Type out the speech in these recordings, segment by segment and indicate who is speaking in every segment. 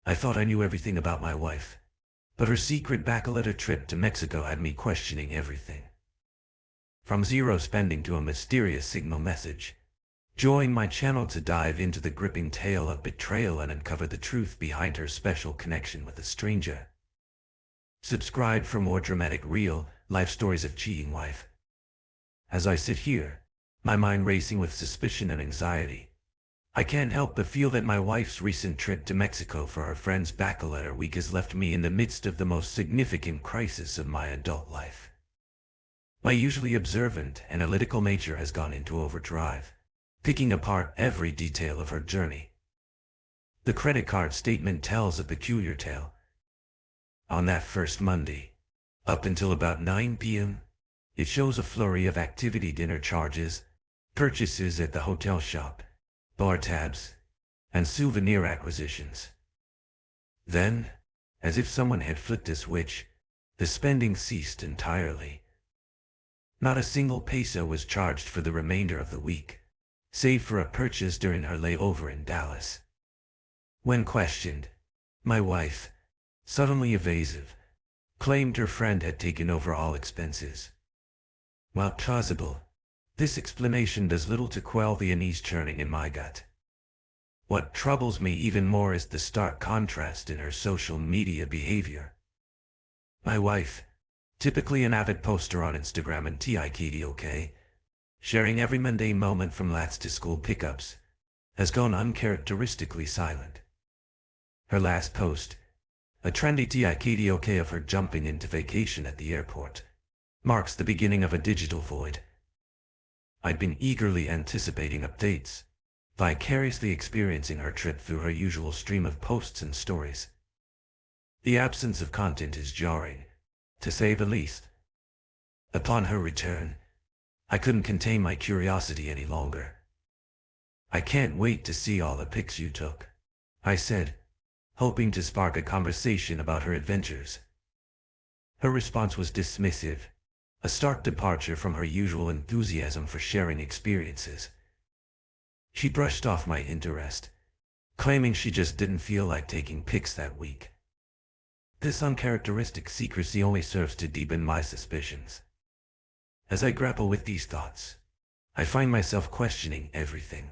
Speaker 1: I thought I knew everything about my wife, but her secret back-a-letter trip to Mexico had me questioning everything. From zero spending to a mysterious signal message. Join my channel to dive into the gripping tale of betrayal and uncover the truth behind her special connection with a stranger. Subscribe for more dramatic real-life stories of cheating wife. As I sit here, my mind racing with suspicion and anxiety, I can't help but feel that my wife's recent trip to Mexico for her friend's baccalaureate week has left me in the midst of the most significant crisis of my adult life. My usually observant, analytical nature has gone into overdrive, picking apart every detail of her journey. The credit card statement tells a peculiar tale. On that first Monday, up until about 9 p.m., it shows a flurry of activity: dinner charges, purchases at the hotel shop, bar tabs, and souvenir acquisitions. Then, as if someone had flipped a switch, the spending ceased entirely. Not a single peso was charged for the remainder of the week, save for a purchase during her layover in Dallas. When questioned, my wife, suddenly evasive, claimed her friend had taken over all expenses. While plausible, this explanation does little to quell the unease churning in my gut. What troubles me even more is the stark contrast in her social media behavior. My wife, typically an avid poster on Instagram and TikTok, sharing every mundane moment from lats to school pickups, has gone uncharacteristically silent. Her last post, a trendy TikTok of her jumping into vacation at the airport, marks the beginning of a digital void. I'd been eagerly anticipating updates, vicariously experiencing her trip through her usual stream of posts and stories. The absence of content is jarring, to say the least. Upon her return, I couldn't contain my curiosity any longer. "I can't wait to see all the pics you took," I said, hoping to spark a conversation about her adventures. Her response was dismissive, a stark departure from her usual enthusiasm for sharing experiences. She brushed off my interest, claiming she just didn't feel like taking pics that week. This uncharacteristic secrecy only serves to deepen my suspicions. As I grapple with these thoughts, I find myself questioning everything.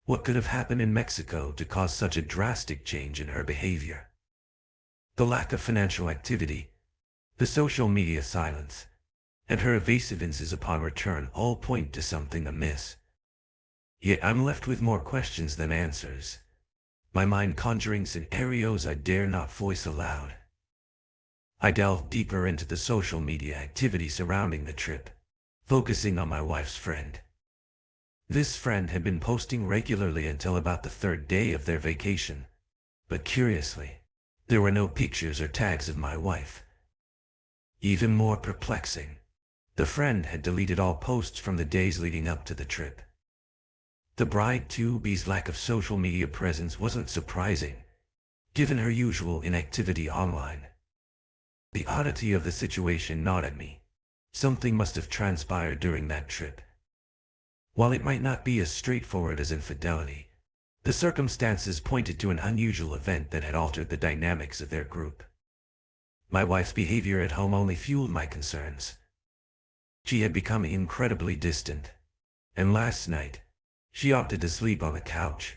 Speaker 1: What could have happened in Mexico to cause such a drastic change in her behavior? The lack of financial activity, the social media silence, and her evasiveness upon return all point to something amiss. Yet I'm left with more questions than answers, my mind conjuring scenarios I dare not voice aloud. I delve deeper into the social media activity surrounding the trip, focusing on my wife's friend. This friend had been posting regularly until about the third day of their vacation, but curiously, there were no pictures or tags of my wife. Even more perplexing, the friend had deleted all posts from the days leading up to the trip. The bride-to-be's lack of social media presence wasn't surprising, given her usual inactivity online. The oddity of the situation gnawed at me. Something must have transpired during that trip. While it might not be as straightforward as infidelity, the circumstances pointed to an unusual event that had altered the dynamics of their group. My wife's behavior at home only fueled my concerns. She had become incredibly distant, and last night, she opted to sleep on the couch,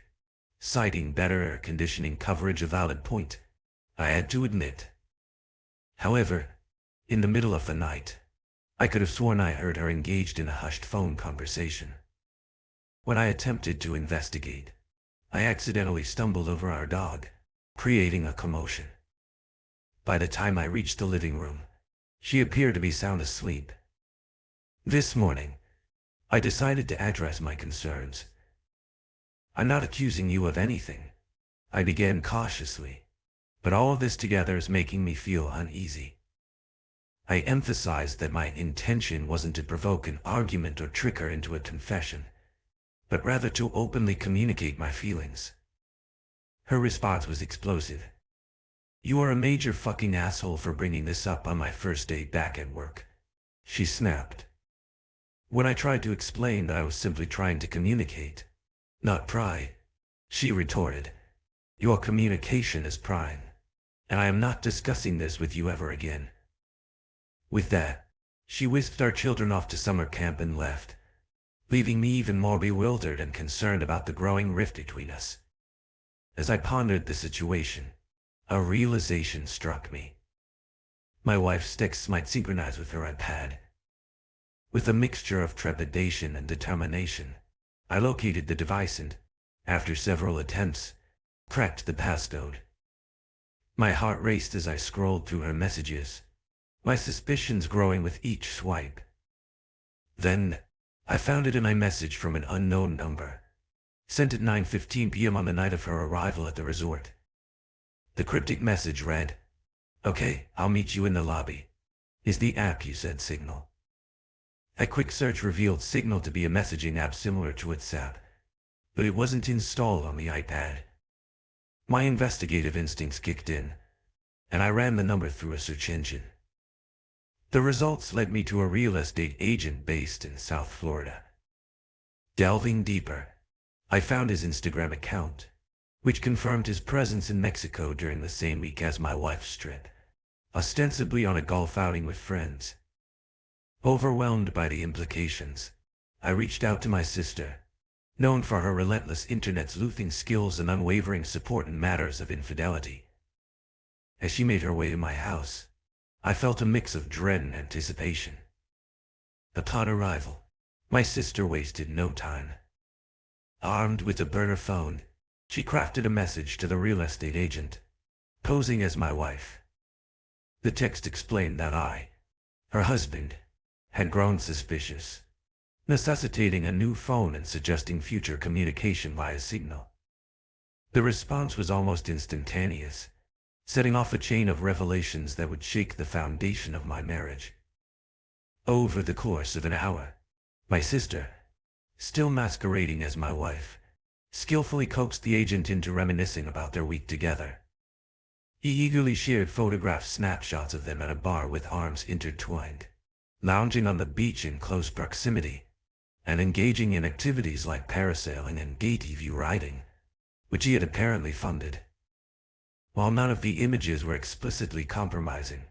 Speaker 1: citing better air conditioning coverage, a valid point, I had to admit. However, in the middle of the night, I could have sworn I heard her engaged in a hushed phone conversation. When I attempted to investigate, I accidentally stumbled over our dog, creating a commotion. By the time I reached the living room, she appeared to be sound asleep. This morning, I decided to address my concerns. "I'm not accusing you of anything," I began cautiously, "but all of this together is making me feel uneasy." I emphasized that my intention wasn't to provoke an argument or trick her into a confession, but rather to openly communicate my feelings. Her response was explosive. "You are a major fucking asshole for bringing this up on my first day back at work," she snapped. When I tried to explain that I was simply trying to communicate, not pry, she retorted, Your communication is prying, and I am not discussing this with you ever again. With that, she whisked our children off to summer camp and left, leaving me even more bewildered and concerned about the growing rift between us. As I pondered the situation, a realization struck me. My wife's texts might synchronize with her iPad. With a mixture of trepidation and determination, I located the device and, after several attempts, cracked the passcode. My heart raced as I scrolled through her messages, my suspicions growing with each swipe. Then, I found it in a message from an unknown number, sent at 9:15 p.m. on the night of her arrival at the resort. The cryptic message read, "Okay, I'll meet you in the lobby. Is the app you said Signal?" A quick search revealed Signal to be a messaging app similar to WhatsApp, but it wasn't installed on the iPad. My investigative instincts kicked in, and I ran the number through a search engine. The results led me to a real estate agent based in South Florida. Delving deeper, I found his Instagram account, which confirmed his presence in Mexico during the same week as my wife's trip, ostensibly on a golf outing with friends. Overwhelmed by the implications, I reached out to my sister, known for her relentless internet sleuthing skills and unwavering support in matters of infidelity. As she made her way to my house, I felt a mix of dread and anticipation. Upon arrival, my sister wasted no time. Armed with a burner phone, she crafted a message to the real estate agent, posing as my wife. The text explained that I, her husband, had grown suspicious, necessitating a new phone and suggesting future communication via Signal. The response was almost instantaneous, setting off a chain of revelations that would shake the foundation of my marriage. Over the course of an hour, my sister, still masquerading as my wife, skillfully coaxed the agent into reminiscing about their week together. He eagerly shared photographed snapshots of them at a bar with arms intertwined, lounging on the beach in close proximity, and engaging in activities like parasailing and ATV riding, which he had apparently funded. While none of the images were explicitly compromising,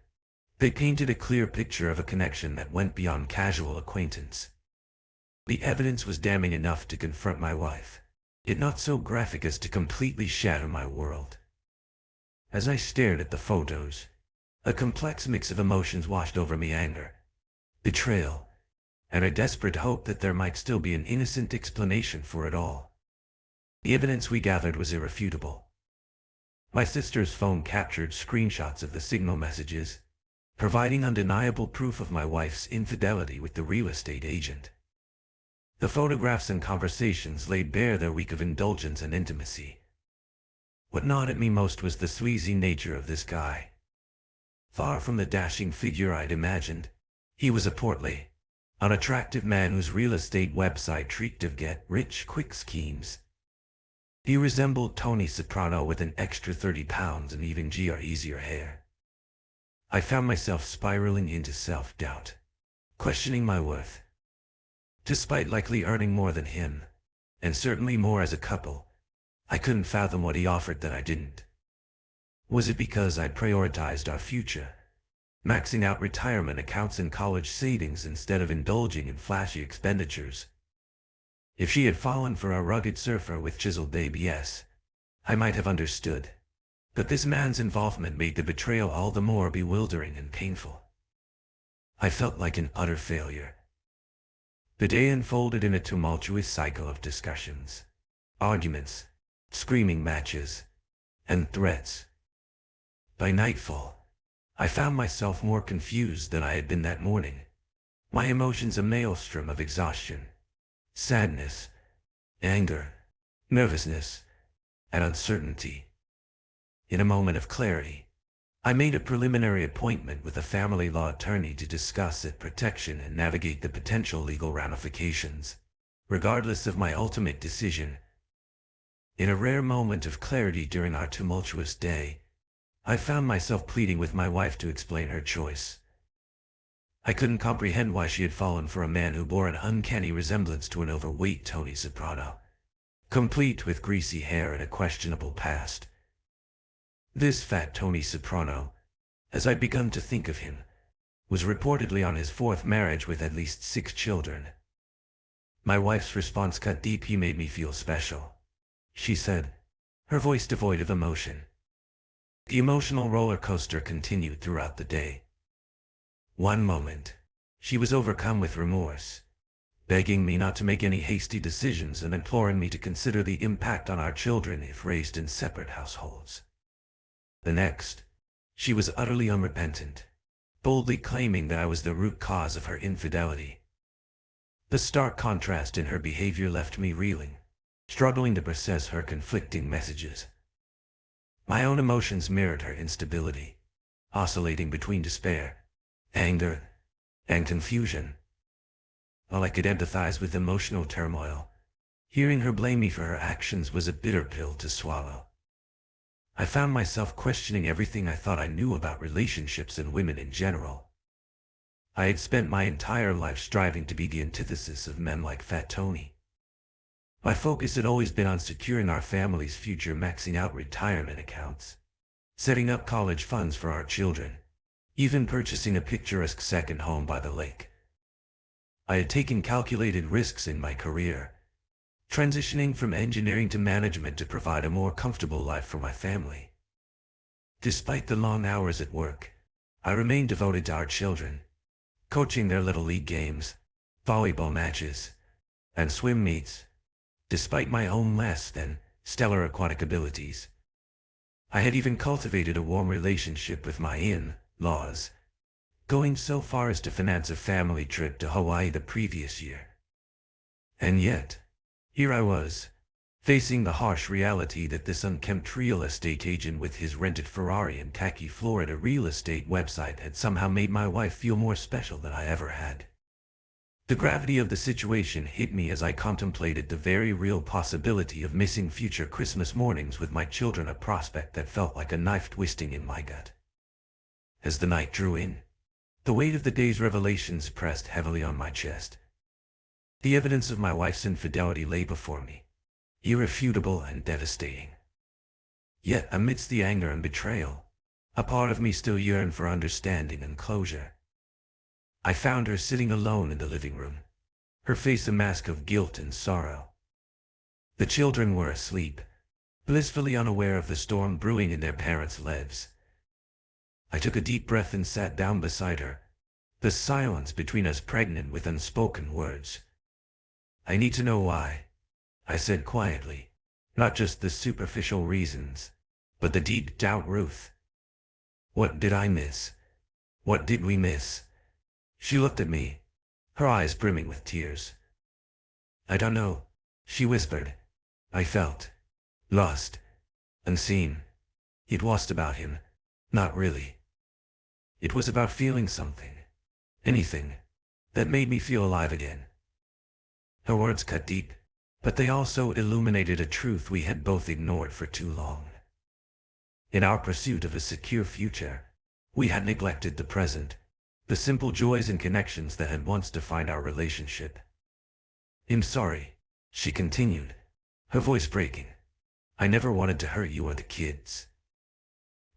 Speaker 1: they painted a clear picture of a connection that went beyond casual acquaintance. The evidence was damning enough to confront my wife, yet not so graphic as to completely shatter my world. As I stared at the photos, a complex mix of emotions washed over me: anger, betrayal, and a desperate hope that there might still be an innocent explanation for it all. The evidence we gathered was irrefutable. My sister's phone captured screenshots of the Signal messages, providing undeniable proof of my wife's infidelity with the real estate agent. The photographs and conversations laid bare their week of indulgence and intimacy. What gnawed at me most was the sleazy nature of this guy. Far from the dashing figure I'd imagined, he was a portly, unattractive man whose real estate website reeked of get-rich-quick schemes. He resembled Tony Soprano with an extra 30 pounds and even easier hair. I found myself spiraling into self-doubt, questioning my worth. Despite likely earning more than him, and certainly more as a couple, I couldn't fathom what he offered that I didn't. Was it because I'd prioritized our future, maxing out retirement accounts and college savings instead of indulging in flashy expenditures? If she had fallen for a rugged surfer with chiseled ABS, I might have understood. But this man's involvement made the betrayal all the more bewildering and painful. I felt like an utter failure. The day unfolded in a tumultuous cycle of discussions, arguments, screaming matches, and threats. By nightfall, I found myself more confused than I had been that morning, my emotions a maelstrom of exhaustion, sadness, anger, nervousness, and uncertainty. In a moment of clarity, I made a preliminary appointment with a family law attorney to discuss its protection and navigate the potential legal ramifications, regardless of my ultimate decision. In a rare moment of clarity during our tumultuous day, I found myself pleading with my wife to explain her choice. I couldn't comprehend why she had fallen for a man who bore an uncanny resemblance to an overweight Tony Soprano, complete with greasy hair and a questionable past. This fat Tony Soprano, as I'd begun to think of him, was reportedly on his fourth marriage with at least 6 children. My wife's response cut deep. "He made me feel special," she said, her voice devoid of emotion. The emotional roller coaster continued throughout the day. One moment, she was overcome with remorse, begging me not to make any hasty decisions and imploring me to consider the impact on our children if raised in separate households. The next, she was utterly unrepentant, boldly claiming that I was the root cause of her infidelity. The stark contrast in her behavior left me reeling, struggling to process her conflicting messages. My own emotions mirrored her instability, oscillating between despair, anger, and confusion. While I could empathize with emotional turmoil, hearing her blame me for her actions was a bitter pill to swallow. I found myself questioning everything I thought I knew about relationships and women in general. I had spent my entire life striving to be the antithesis of men like Fat Tony. My focus had always been on securing our family's future, maxing out retirement accounts, setting up college funds for our children, even purchasing a picturesque second home by the lake. I had taken calculated risks in my career, transitioning from engineering to management to provide a more comfortable life for my family. Despite the long hours at work, I remained devoted to our children, coaching their little league games, volleyball matches, and swim meets, despite my own less than stellar aquatic abilities. I had even cultivated a warm relationship with my in-laws, going so far as to finance a family trip to Hawaii the previous year. And yet, here I was, facing the harsh reality that this unkempt real estate agent with his rented Ferrari and tacky Florida real estate website had somehow made my wife feel more special than I ever had. The gravity of the situation hit me as I contemplated the very real possibility of missing future Christmas mornings with my children, a prospect that felt like a knife twisting in my gut. As the night drew in, the weight of the day's revelations pressed heavily on my chest. The evidence of my wife's infidelity lay before me, irrefutable and devastating. Yet amidst the anger and betrayal, a part of me still yearned for understanding and closure. I found her sitting alone in the living room, her face a mask of guilt and sorrow. The children were asleep, blissfully unaware of the storm brewing in their parents' lives. I took a deep breath and sat down beside her, the silence between us pregnant with unspoken words. "I need to know why," I said quietly, "not just the superficial reasons, but the deep doubt, Ruth. What did I miss? What did we miss?" She looked at me, her eyes brimming with tears. "I don't know," she whispered. I felt lost, unseen. It wasn't about him, not really. It was about feeling something, anything, that made me feel alive again. Her words cut deep, but they also illuminated a truth we had both ignored for too long. In our pursuit of a secure future, we had neglected the present, the simple joys and connections that had once defined our relationship. "I'm sorry," she continued, her voice breaking. "I never wanted to hurt you or the kids.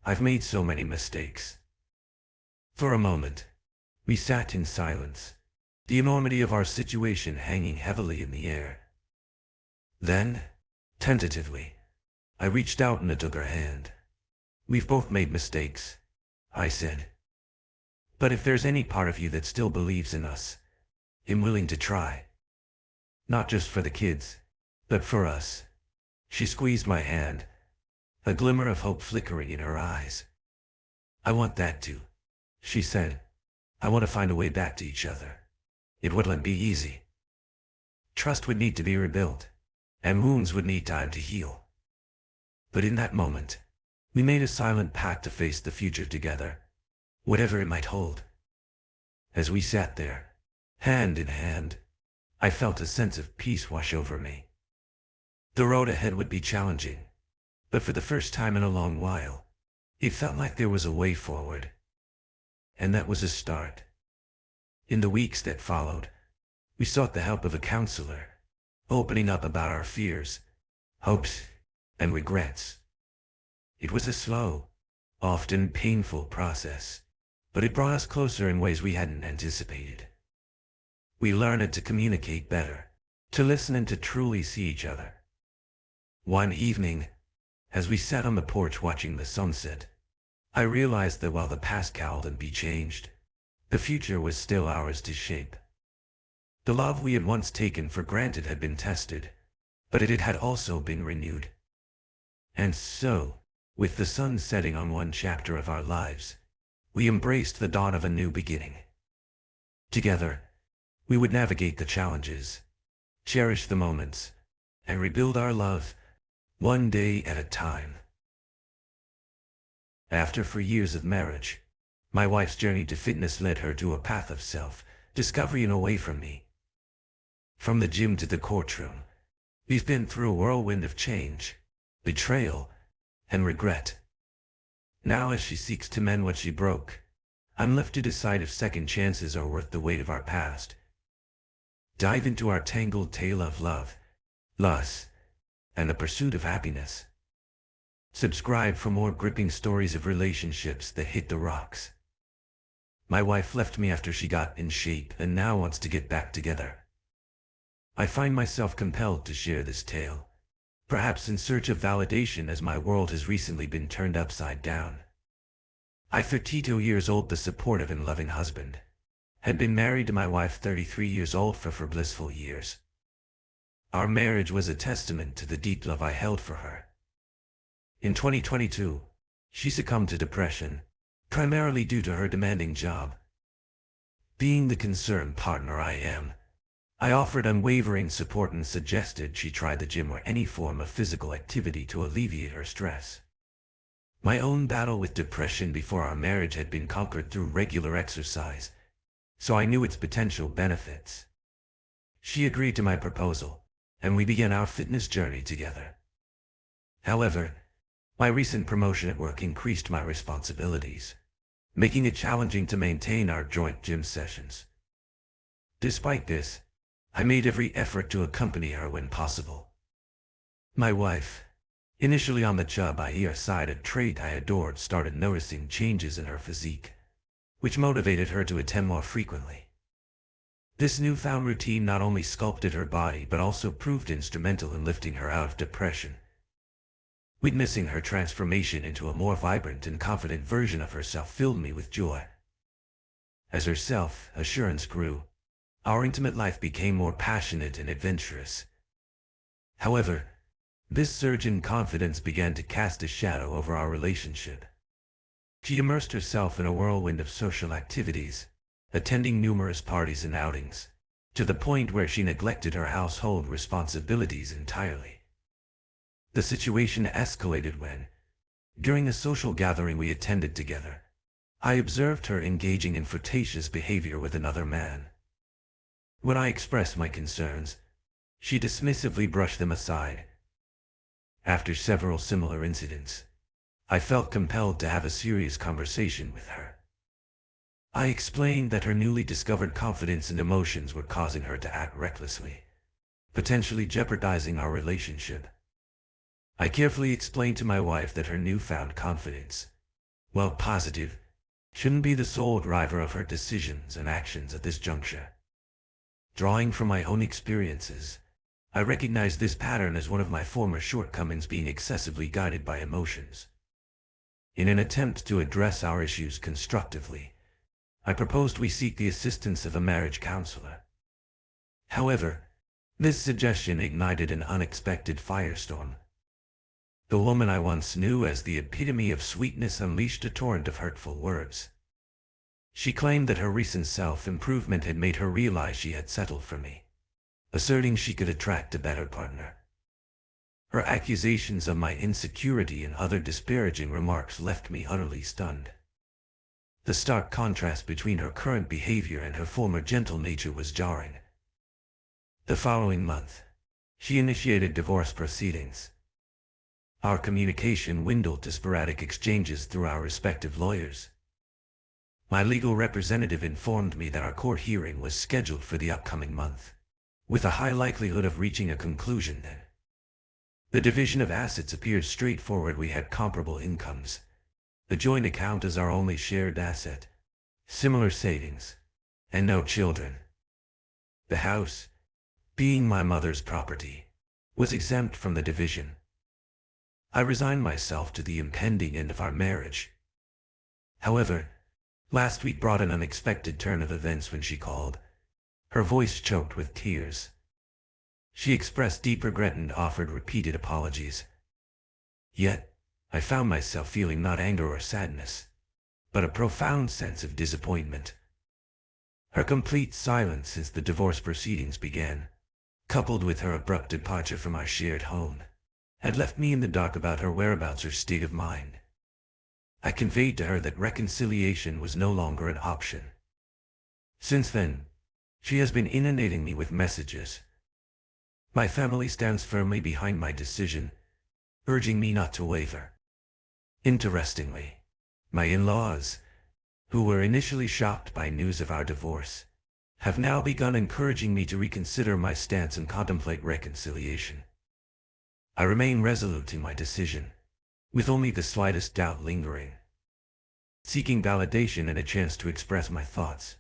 Speaker 1: I've made so many mistakes." For a moment, we sat in silence, the enormity of our situation hanging heavily in the air. Then, tentatively, I reached out and took her hand. "We've both made mistakes," I said. "But if there's any part of you that still believes in us, I'm willing to try. Not just for the kids, but for us." She squeezed my hand, a glimmer of hope flickering in her eyes. "I want that too," she said. "I want to find a way back to each other. It wouldn't be easy. Trust would need to be rebuilt, and wounds would need time to heal. But in that moment, we made a silent pact to face the future together, whatever it might hold." As we sat there, hand in hand, I felt a sense of peace wash over me. The road ahead would be challenging, but for the first time in a long while, it felt like there was a way forward. And that was a start. In the weeks that followed, we sought the help of a counselor, opening up about our fears, hopes, and regrets. It was a slow, often painful process, but it brought us closer in ways we hadn't anticipated. We learned to communicate better, to listen and to truly see each other. One evening, as we sat on the porch watching the sunset, I realized that while the past couldn't be changed, the future was still ours to shape. The love we had once taken for granted had been tested, but it had also been renewed. And so, with the sun setting on one chapter of our lives, we embraced the dawn of a new beginning. Together, we would navigate the challenges, cherish the moments, and rebuild our love, one day at a time. After 4 years of marriage, my wife's journey to fitness led her to a path of self-discovery and away from me. From the gym to the courtroom, we've been through a whirlwind of change, betrayal, and regret. Now as she seeks to mend what she broke, I'm left to decide if second chances are worth the weight of our past. Dive into our tangled tale of love, lust, and the pursuit of happiness. Subscribe for more gripping stories of relationships that hit the rocks. My wife left me after she got in shape and now wants to get back together. I find myself compelled to share this tale, perhaps in search of validation as my world has recently been turned upside down. I'm 32 years old, the supportive and loving husband. Had been married to my wife 33 years old for 4 blissful years. Our marriage was a testament to the deep love I held for her. In 2022, she succumbed to depression, primarily due to her demanding job. Being the concerned partner I am, I offered unwavering support and suggested she try the gym or any form of physical activity to alleviate her stress. My own battle with depression before our marriage had been conquered through regular exercise, so I knew its potential benefits. She agreed to my proposal, and we began our fitness journey together. However, my recent promotion at work increased my responsibilities, making it challenging to maintain our joint gym sessions. Despite this, I made every effort to accompany her when possible. My wife, initially on the chubby-sided trait I adored, started noticing changes in her physique, which motivated her to attend more frequently. This newfound routine not only sculpted her body but also proved instrumental in lifting her out of depression. Witnessing her transformation into a more vibrant and confident version of herself filled me with joy. As her self-assurance grew, our intimate life became more passionate and adventurous. However, this surge in confidence began to cast a shadow over our relationship. She immersed herself in a whirlwind of social activities, attending numerous parties and outings, to the point where she neglected her household responsibilities entirely. The situation escalated when, during a social gathering we attended together, I observed her engaging in flirtatious behavior with another man. When I expressed my concerns, she dismissively brushed them aside. After several similar incidents, I felt compelled to have a serious conversation with her. I explained that her newly discovered confidence and emotions were causing her to act recklessly, potentially jeopardizing our relationship. I carefully explained to my wife that her newfound confidence, while positive, shouldn't be the sole driver of her decisions and actions at this juncture. Drawing from my own experiences, I recognized this pattern as one of my former shortcomings, being excessively guided by emotions. In an attempt to address our issues constructively, I proposed we seek the assistance of a marriage counselor. However, this suggestion ignited an unexpected firestorm. The woman I once knew as the epitome of sweetness unleashed a torrent of hurtful words. She claimed that her recent self-improvement had made her realize she had settled for me, asserting she could attract a better partner. Her accusations of my insecurity and other disparaging remarks left me utterly stunned. The stark contrast between her current behavior and her former gentle nature was jarring. The following month, she initiated divorce proceedings. Our communication dwindled to sporadic exchanges through our respective lawyers. My legal representative informed me that our court hearing was scheduled for the upcoming month, with a high likelihood of reaching a conclusion then. The division of assets appeared straightforward. We had comparable incomes. The joint account is our only shared asset. Similar savings. And no children. The house, being my mother's property, was exempt from the division. I resigned myself to the impending end of our marriage. However, last week brought an unexpected turn of events when she called, her voice choked with tears. She expressed deep regret and offered repeated apologies. Yet, I found myself feeling not anger or sadness, but a profound sense of disappointment. Her complete silence since the divorce proceedings began, coupled with her abrupt departure from our shared home, had left me in the dark about her whereabouts or state of mind. I conveyed to her that reconciliation was no longer an option. Since then, she has been inundating me with messages. My family stands firmly behind my decision, urging me not to waver. Interestingly, my in-laws, who were initially shocked by news of our divorce, have now begun encouraging me to reconsider my stance and contemplate reconciliation. I remain resolute in my decision, with only the slightest doubt lingering. Seeking validation and a chance to express my thoughts,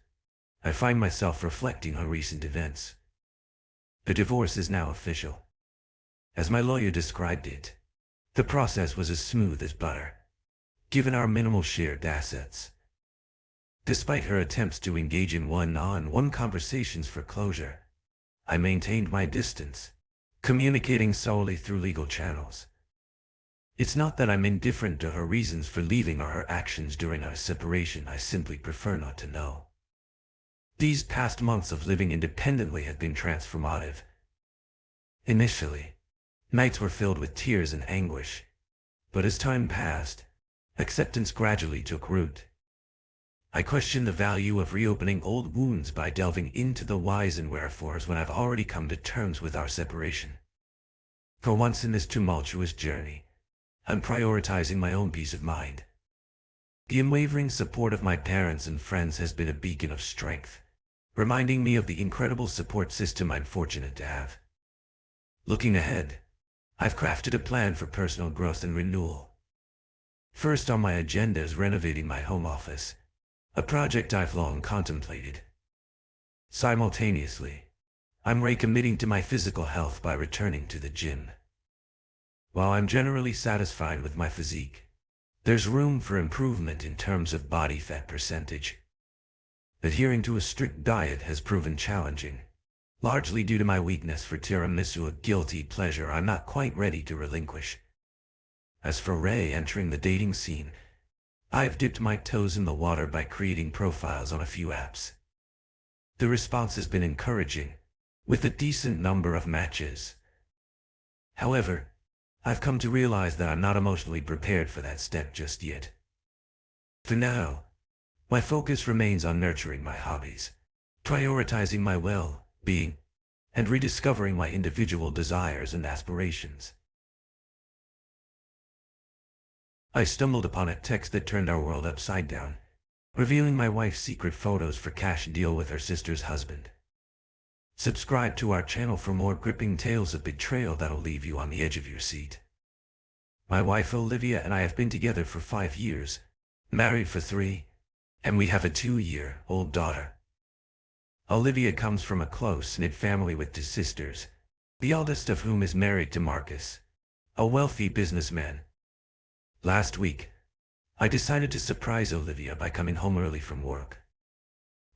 Speaker 1: I find myself reflecting on recent events. The divorce is now official. As my lawyer described it, the process was as smooth as butter, given our minimal shared assets. Despite her attempts to engage in one-on-one conversations for closure, I maintained my distance, communicating solely through legal channels. It's not that I'm indifferent to her reasons for leaving or her actions during our separation. I simply prefer not to know. These past months of living independently have been transformative. Initially, nights were filled with tears and anguish, but as time passed, acceptance gradually took root. I question the value of reopening old wounds by delving into the whys and wherefores when I've already come to terms with our separation. For once in this tumultuous journey, I'm prioritizing my own peace of mind. The unwavering support of my parents and friends has been a beacon of strength, reminding me of the incredible support system I'm fortunate to have. Looking ahead, I've crafted a plan for personal growth and renewal. First on my agenda is renovating my home office, a project I've long contemplated. Simultaneously, I'm recommitting to my physical health by returning to the gym. While I'm generally satisfied with my physique, there's room for improvement in terms of body fat percentage. Adhering to a strict diet has proven challenging, largely due to my weakness for tiramisu, a guilty pleasure I'm not quite ready to relinquish. As for re-entering the dating scene, I've dipped my toes in the water by creating profiles on a few apps. The response has been encouraging, with a decent number of matches. However, I've come to realize that I'm not emotionally prepared for that step just yet. For now, my focus remains on nurturing my hobbies, prioritizing my well-being, and rediscovering my individual desires and aspirations. I stumbled upon a text that turned our world upside down, revealing my wife's secret photos for cash deal with her sister's husband. Subscribe to our channel for more gripping tales of betrayal that'll leave you on the edge of your seat. My wife Olivia and I have been together for 5 years, married for 3, and we have a 2-year-old daughter. Olivia comes from a close-knit family with 2 sisters, the eldest of whom is married to Marcus, a wealthy businessman. Last week, I decided to surprise Olivia by coming home early from work.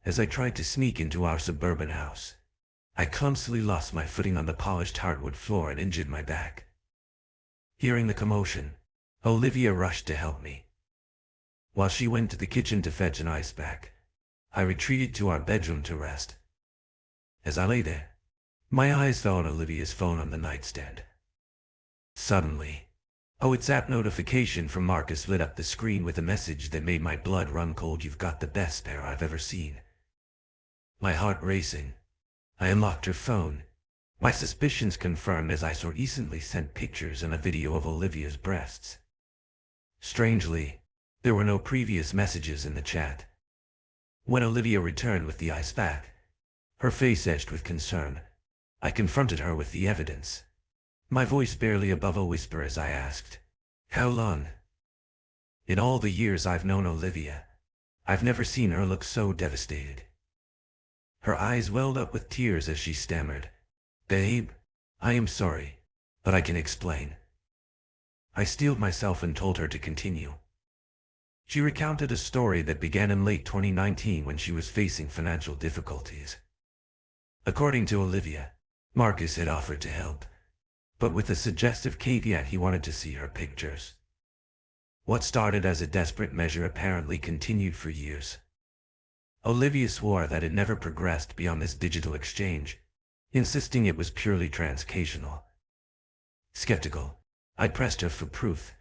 Speaker 1: As I tried to sneak into our suburban house, I clumsily lost my footing on the polished hardwood floor and injured my back. Hearing the commotion, Olivia rushed to help me. While she went to the kitchen to fetch an ice pack, I retreated to our bedroom to rest. As I lay there, my eyes fell on Olivia's phone on the nightstand. Suddenly, a WhatsApp notification from Marcus lit up the screen with a message that made my blood run cold. "You've got the best pair I've ever seen." My heart racing, I unlocked her phone, my suspicions confirmed as I so recently sent pictures and a video of Olivia's breasts. Strangely, there were no previous messages in the chat. When Olivia returned with the ice pack, her face etched with concern, I confronted her with the evidence. my voice barely above a whisper as I asked, "How long?" In all the years I've known Olivia, I've never seen her look so devastated. Her eyes welled up with tears as she stammered, "Babe, I am sorry, but I can explain." I steeled myself and told her to continue. She recounted a story that began in late 2019 when she was facing financial difficulties. According to Olivia, Marcus had offered to help, but with a suggestive caveat he wanted to see her pictures. What started as a desperate measure apparently continued for years. Olivia swore that it never progressed beyond this digital exchange, insisting it was purely transactional. Skeptical, I pressed her for proof,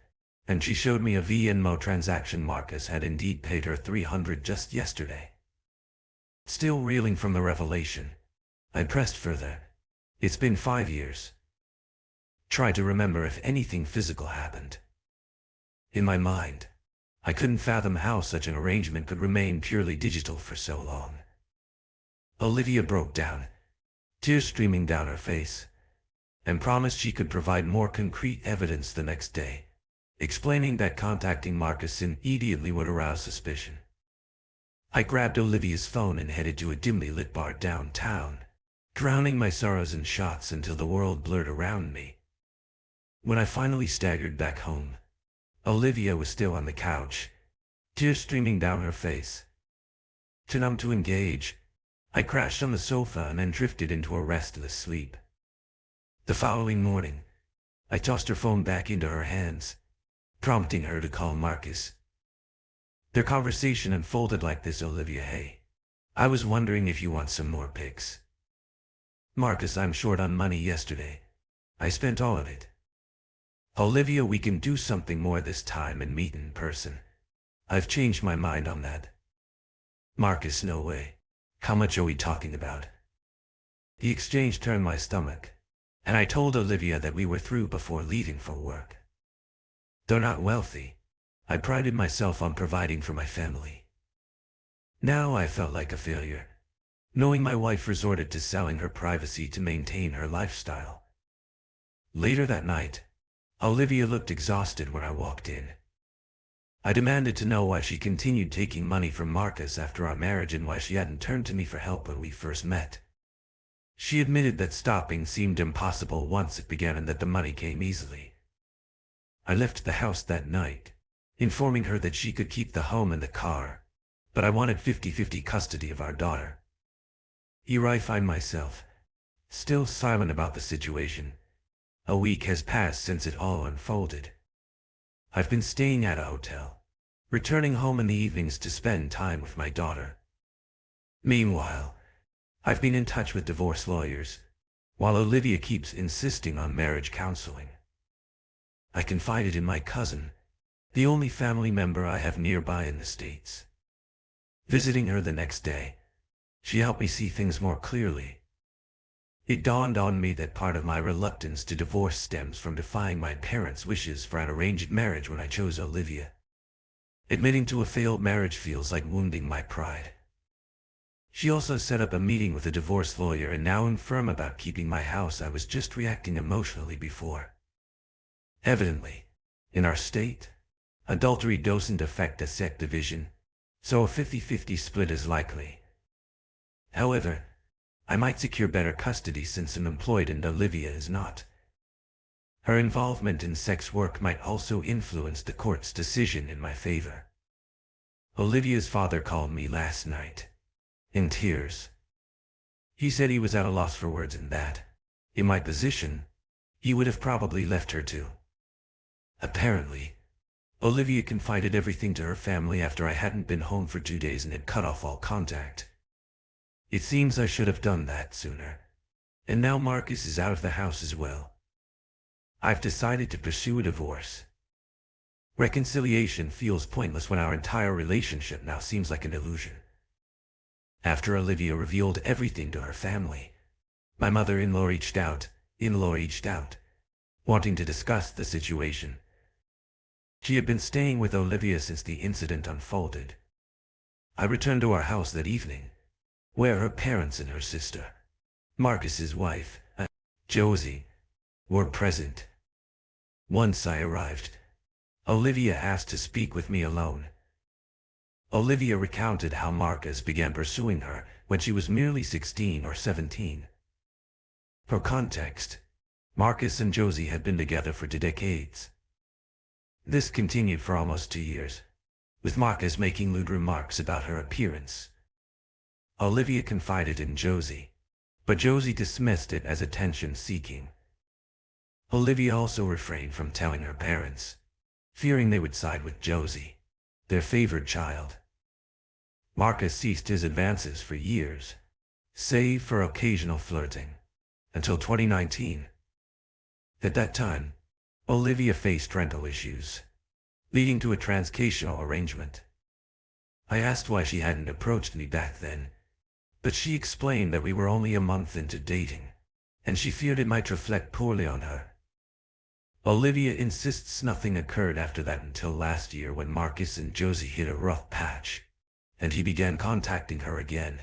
Speaker 1: and she showed me a Venmo transaction Marcus had indeed paid her $300 just yesterday. Still reeling from the revelation, I pressed further. "It's been 5 years. Try to remember if anything physical happened." In my mind, I couldn't fathom how such an arrangement could remain purely digital for so long. Olivia broke down, tears streaming down her face, and promised she could provide more concrete evidence the next day, explaining that contacting Marcus immediately would arouse suspicion. I grabbed Olivia's phone and headed to a dimly lit bar downtown, drowning my sorrows in shots until the world blurred around me. When I finally staggered back home, Olivia was still on the couch, tears streaming down her face. Too numb to engage, I crashed on the sofa and then drifted into a restless sleep. The following morning, I tossed her phone back into her hands, prompting her to call Marcus. Their conversation unfolded like this: "Olivia, hey, I was wondering if you want some more pics." "Marcus, I'm short on money yesterday. I spent all of it." "Olivia, we can do something more this time and meet in person. I've changed my mind on that." "Marcus, no way. How much are we talking about?" The exchange turned my stomach, and I told Olivia that we were through before leaving for work. Though not wealthy, I prided myself on providing for my family. Now I felt like a failure, knowing my wife resorted to selling her privacy to maintain her lifestyle. Later that night, Olivia looked exhausted when I walked in. I demanded to know why she continued taking money from Marcus after our marriage and why she hadn't turned to me for help when we first met. She admitted that stopping seemed impossible once it began and that the money came easily. I left the house that night, informing her that she could keep the home and the car, but I wanted 50-50 custody of our daughter. Here I myself, still silent about the situation. A week has passed since it all unfolded. I've been staying at a hotel, returning home in the evenings to spend time with my daughter. Meanwhile, I've been in touch with divorce lawyers, while Olivia keeps insisting on marriage counseling. I confided in my cousin, the only family member I have nearby in the States. Visiting her the next day, she helped me see things more clearly. It dawned on me that part of my reluctance to divorce stems from defying my parents' wishes for an arranged marriage when I chose Olivia. Admitting to a failed marriage feels like wounding my pride. She also set up a meeting with a divorce lawyer and now infirm about keeping my house. I was just reacting emotionally before. Evidently, in our state, adultery doesn't affect a sex division, so a 50-50 split is likely. However, I might secure better custody since I'm employed and Olivia is not. Her involvement in sex work might also influence the court's decision in my favor. Olivia's father called me last night, in tears. He said he was at a loss for words and that, in my position, he would have probably left her too. Apparently, Olivia confided everything to her family after I hadn't been home for 2 days and had cut off all contact. It seems I should have done that sooner. And now Marcus is out of the house as well. I've decided to pursue a divorce. Reconciliation feels pointless when our entire relationship now seems like an illusion. After Olivia revealed everything to her family, my mother-in-law reached out, wanting to discuss the situation. She had been staying with Olivia since the incident unfolded. I returned to our house that evening, where her parents and her sister, Marcus's wife, Josie, were present. Once I arrived, Olivia asked to speak with me alone. Olivia recounted how Marcus began pursuing her when she was merely 16 or 17. For context, Marcus and Josie had been together for decades. This continued for almost 2 years, with Marcus making lewd remarks about her appearance. Olivia confided in Josie, but Josie dismissed it as attention-seeking. Olivia also refrained from telling her parents, fearing they would side with Josie, their favored child. Marcus ceased his advances for years, save for occasional flirting, until 2019. At that time, Olivia faced rental issues, leading to a transactional arrangement. I asked why she hadn't approached me back then, but she explained that we were only a month into dating, and she feared it might reflect poorly on her. Olivia insists nothing occurred after that until last year when Marcus and Josie hit a rough patch, and he began contacting her again.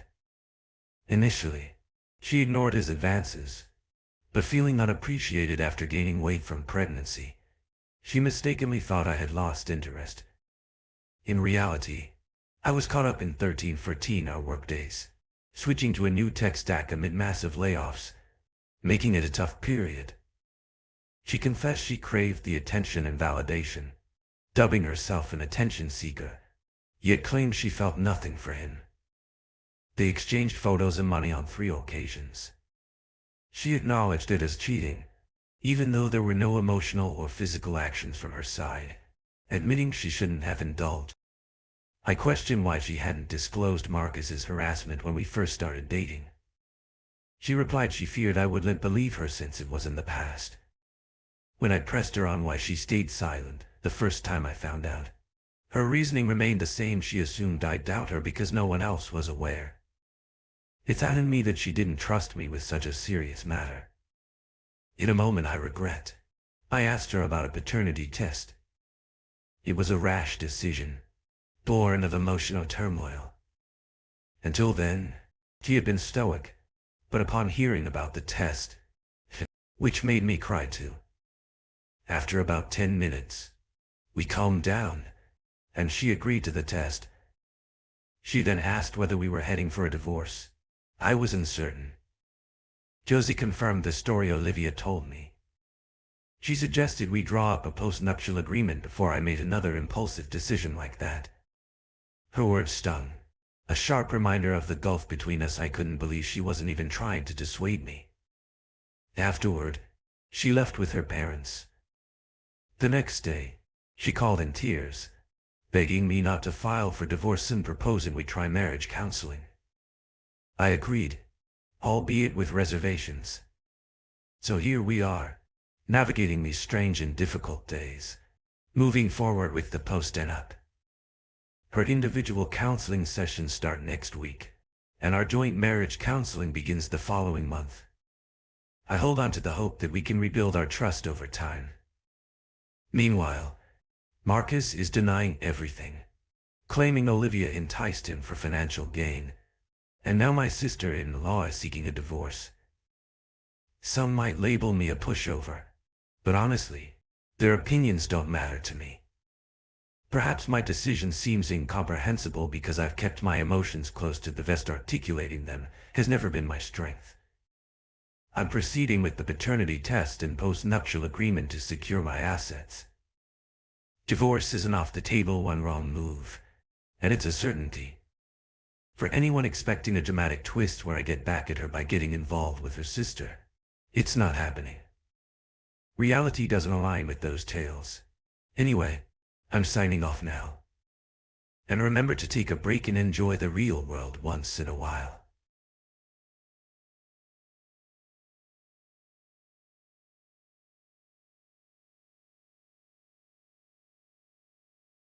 Speaker 1: Initially, she ignored his advances, but feeling unappreciated after gaining weight from pregnancy, she mistakenly thought I had lost interest. In reality, I was caught up in 13-14-hour workdays, switching to a new tech stack amid massive layoffs, making it a tough period. She confessed she craved the attention and validation, dubbing herself an attention seeker, yet claimed she felt nothing for him. They exchanged photos and money on 3 occasions. She acknowledged it as cheating, even though there were no emotional or physical actions from her side, admitting she shouldn't have indulged. I questioned why she hadn't disclosed Marcus's harassment when we first started dating. She replied she feared I wouldn't believe her since it was in the past. When I pressed her on why she stayed silent the first time I found out, her reasoning remained the same. She assumed I'd doubt her because no one else was aware. It saddened me that she didn't trust me with such a serious matter. In a moment I regret, I asked her about a paternity test. It was a rash decision, born of emotional turmoil. Until then, she had been stoic, but upon hearing about the test, which made me cry too. After about 10 minutes, we calmed down, and she agreed to the test. She then asked whether we were heading for a divorce. I was uncertain. Josie confirmed the story Olivia told me. She suggested we draw up a post-nuptial agreement before I made another impulsive decision like that. Her words stung, a sharp reminder of the gulf between us. I couldn't believe she wasn't even trying to dissuade me. Afterward, she left with her parents. The next day, she called in tears, begging me not to file for divorce and proposing we try marriage counseling. I agreed, albeit with reservations. So here we are, navigating these strange and difficult days, moving forward with the post-nup. Her individual counseling sessions start next week, and our joint marriage counseling begins the following month. I hold on to the hope that we can rebuild our trust over time. Meanwhile, Marcus is denying everything, claiming Olivia enticed him for financial gain, and now my sister-in-law is seeking a divorce. Some might label me a pushover, but honestly, their opinions don't matter to me. Perhaps my decision seems incomprehensible because I've kept my emotions close to the vest. Articulating them has never been my strength. I'm proceeding with the paternity test and post-nuptial agreement to secure my assets. Divorce isn't off the table. One wrong move, and it's a certainty. For anyone expecting a dramatic twist where I get back at her by getting involved with her sister, it's not happening. Reality doesn't align with those tales. Anyway, I'm signing off now. And remember to take a break and enjoy the real world once in a while.